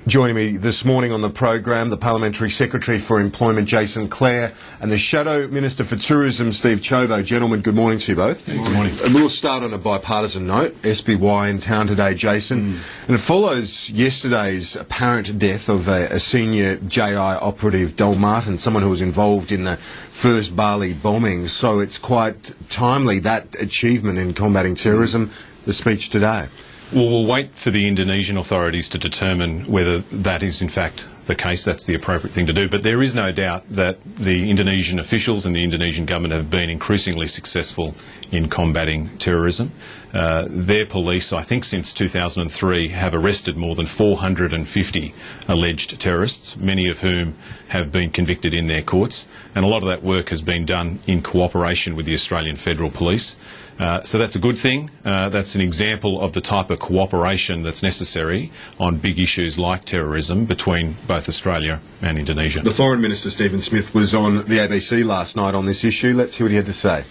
Joining me this morning on the program, the Parliamentary Secretary for Employment, Jason Clare, and the Shadow Minister for Tourism, Steve Chobo. Gentlemen, good morning to you both. Good morning. And we'll start on a bipartisan note. SBY in town today, Jason. And it follows yesterday's apparent death of a senior JI operative, Del Martin, someone who was involved in the first Bali bombings. So it's quite timely, that achievement in combating terrorism, the speech today. Well, we'll wait for the Indonesian authorities to determine whether that is in fact the case. That's the appropriate thing to do. But there is no doubt that the Indonesian officials and the Indonesian government have been increasingly successful in combating terrorism. Their police, I think since 2003, have arrested more than 450 alleged terrorists, many of whom have been convicted in their courts. And a lot of that work has been done in cooperation with the Australian Federal Police. So that's a good thing. That's an example of the type of cooperation that's necessary on big issues like terrorism between both Australia and Indonesia. The Foreign Minister, Stephen Smith, was on the ABC last night on this issue. Let's hear what he had to say.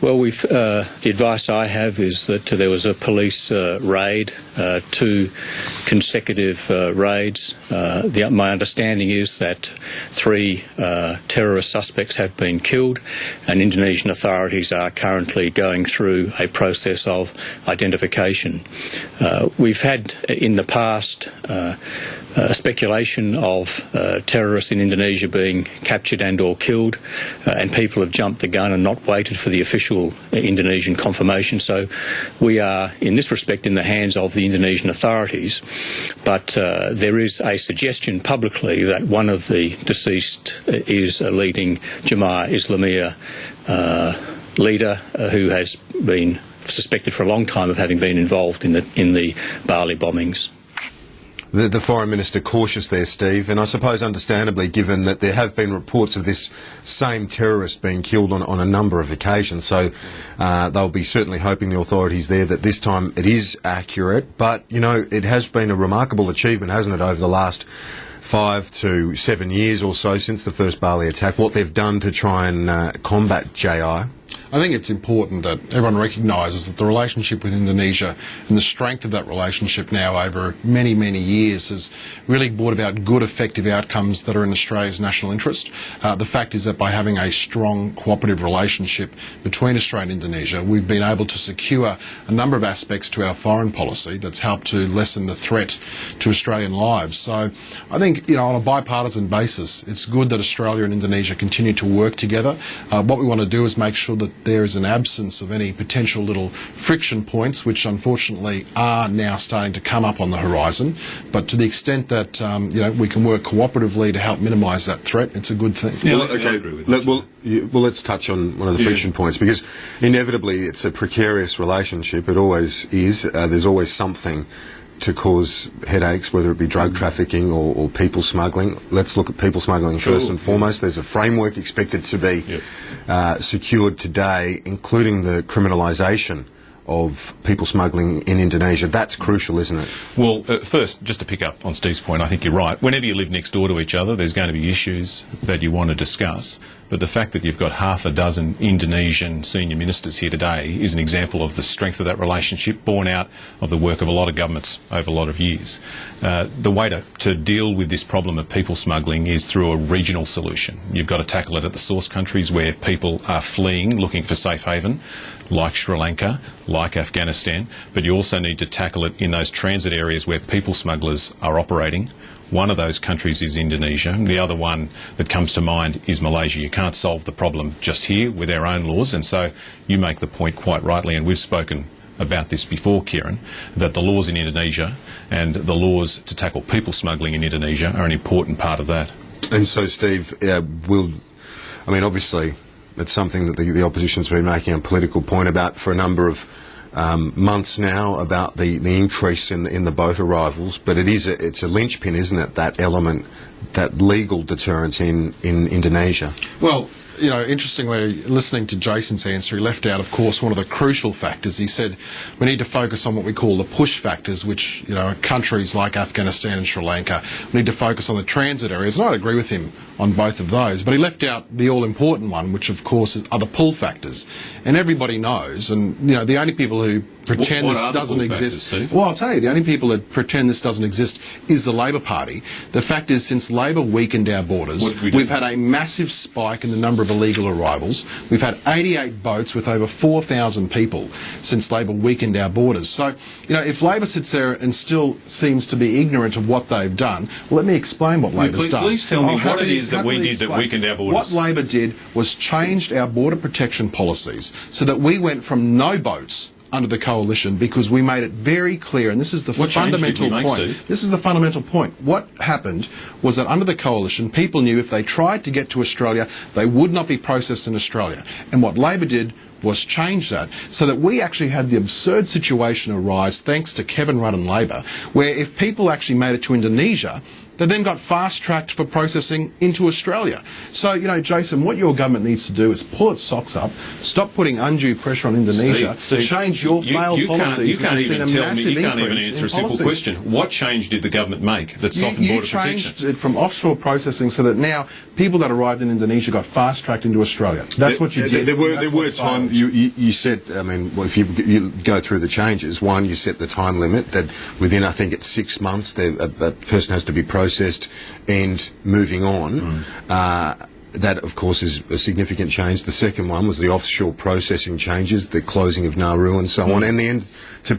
Well, the advice I have is that there was a police raid, 2 consecutive raids. My understanding is that 3 terrorist suspects have been killed, and Indonesian authorities are currently going through a process of identification. We've had in the past speculation of terrorists in Indonesia being captured and or killed, and people have jumped the gun and not waited for the official Indonesian confirmation. So we are, in this respect, in the hands of the Indonesian authorities. But there is a suggestion publicly that one of the deceased is a leading Jemaah Islamiyah leader who has been suspected for a long time of having been involved in the Bali bombings. The Foreign Minister cautious there, Steve, and I suppose understandably, given that there have been reports of this same terrorist being killed on a number of occasions. So they'll be certainly hoping, the authorities there, that this time it is accurate. But, you know, it has been a remarkable achievement, hasn't it, over the last 5 to 7 years or so since the first Bali attack, what they've done to try and combat JI. I think it's important that everyone recognises that the relationship with Indonesia and the strength of that relationship now over many, many years has really brought about good, effective outcomes that are in Australia's national interest. The fact is that by having a strong, cooperative relationship between Australia and Indonesia, we've been able to secure a number of aspects to our foreign policy that's helped to lessen the threat to Australian lives. So I think, you know, on a bipartisan basis, it's good that Australia and Indonesia continue to work together. What we want to do is make sure that there is an absence of any potential little friction points, which unfortunately are now starting to come up on the horizon. But to the extent that you know, we can work cooperatively to help minimise that threat, it's a good thing. Yeah, well, okay. Let's touch on one of the friction points, because inevitably it's a precarious relationship. It always is. There's always something to cause headaches, whether it be drug trafficking or people smuggling. Let's look at people smuggling first and foremost. There's a framework expected to be secured today, including the criminalisation of people smuggling in Indonesia. That's crucial, isn't it? Well, first, just to pick up on Steve's point, I think you're right. Whenever you live next door to each other, there's going to be issues that you want to discuss. But the fact that you've got half a dozen Indonesian senior ministers here today is an example of the strength of that relationship, born out of the work of a lot of governments over a lot of years. The way to deal with this problem of people smuggling is through a regional solution. You've got to tackle it at the source countries where people are fleeing, looking for safe haven, like Sri Lanka, like Afghanistan, but you also need to tackle it in those transit areas where people smugglers are operating. One of those countries is Indonesia, and the other one that comes to mind is Malaysia. You can't solve the problem just here with our own laws, and so you make the point quite rightly, and we've spoken about this before, Kieran, that the laws in Indonesia and the laws to tackle people smuggling in Indonesia are an important part of that. And so, Steve, obviously it's something that the opposition's been making a political point about for a number of months now, about the increase in the boat arrivals, but it's a linchpin, isn't it, that element, that legal deterrence in Indonesia? Well, you know, interestingly, listening to Jason's answer, he left out, of course, one of the crucial factors. He said we need to focus on what we call the push factors, which, you know, are countries like Afghanistan and Sri Lanka. We need to focus on the transit areas, and I agree with him on both of those. But he left out the all-important one, which, of course, are the pull factors. And everybody knows, and, you know, the only people who pretend What this are the doesn't pull factors, exist. Steve? Well, I'll tell you, the only people that pretend this doesn't exist is the Labor Party. The fact is, since Labor weakened our borders, What did we do? we've had a massive spike in the number of illegal arrivals. We've had 88 boats with over 4,000 people since Labor weakened our borders. So, you know, if Labor sits there and still seems to be ignorant of what they've done, well, let me explain what Labor's done. Please tell me I'll what it happily- is that we happily did that explain. weakened our borders. What Labor did was changed our border protection policies so that we went from no boats under the coalition because we made it very clear, and this is the What change did fundamental we make, point. Steve? This is the fundamental point. What happened was that under the coalition, people knew if they tried to get to Australia, they would not be processed in Australia. And what Labor did was change that so that we actually had the absurd situation arise, thanks to Kevin Rudd and Labor, where if people actually made it to Indonesia, they then got fast-tracked for processing into Australia. So, you know, Jason, what your government needs to do is pull its socks up, stop putting undue pressure on Indonesia, Steve, change your failed policies. You can't which has even seen a tell me. massive You can't even increase answer in a simple policies. question. What change did the government make that softened You border protection? changed it from offshore processing so that now people that arrived in Indonesia got fast-tracked into Australia. That's what you did. There were That's what's times failed. you said, I mean, well, if you go through the changes, one, you set the time limit that within, I think it's 6 months, a person has to be processed and moving on. That, of course, is a significant change. The second one was the offshore processing changes, the closing of Nauru and so on, and the end to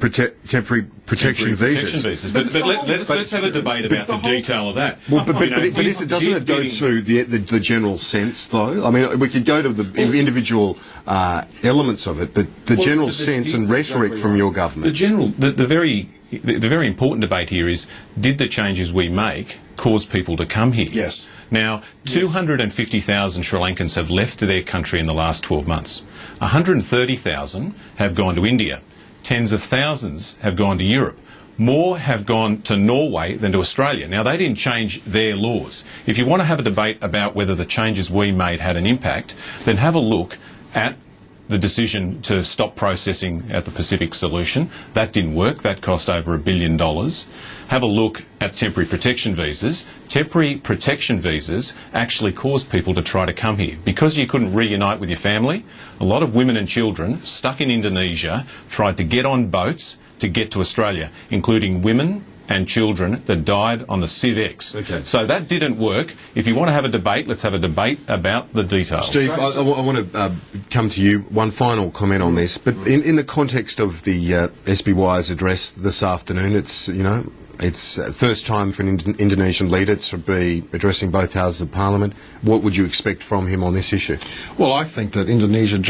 temporary protection visas. But let's have a debate about the detail of that. Well, but You know, doesn't it go to the general sense, though? I mean, we could go to the individual elements of it, but the general sense and rhetoric from your government. The very important debate here is, did the changes we make cause people to come here? Yes. Now, 250,000 Sri Lankans have left their country in the last 12 months. 130,000 have gone to India. Tens of thousands have gone to Europe. More have gone to Norway than to Australia. Now, they didn't change their laws. If you want to have a debate about whether the changes we made had an impact, then have a look at the decision to stop processing at the Pacific Solution. That didn't work. That cost over $1 billion. Have a look at temporary protection visas. Temporary protection visas actually caused people to try to come here. Because you couldn't reunite with your family, a lot of women and children stuck in Indonesia tried to get on boats to get to Australia, including women and children that died on the CivX. Okay. So that didn't work. If you want to have a debate, let's have a debate about the details. Steve, I want to come to you. One final comment on this, but in the context of the SBY's address this afternoon, it's first time for an Indonesian leader to be addressing both houses of Parliament. What would you expect from him on this issue? Well, I think that Indonesia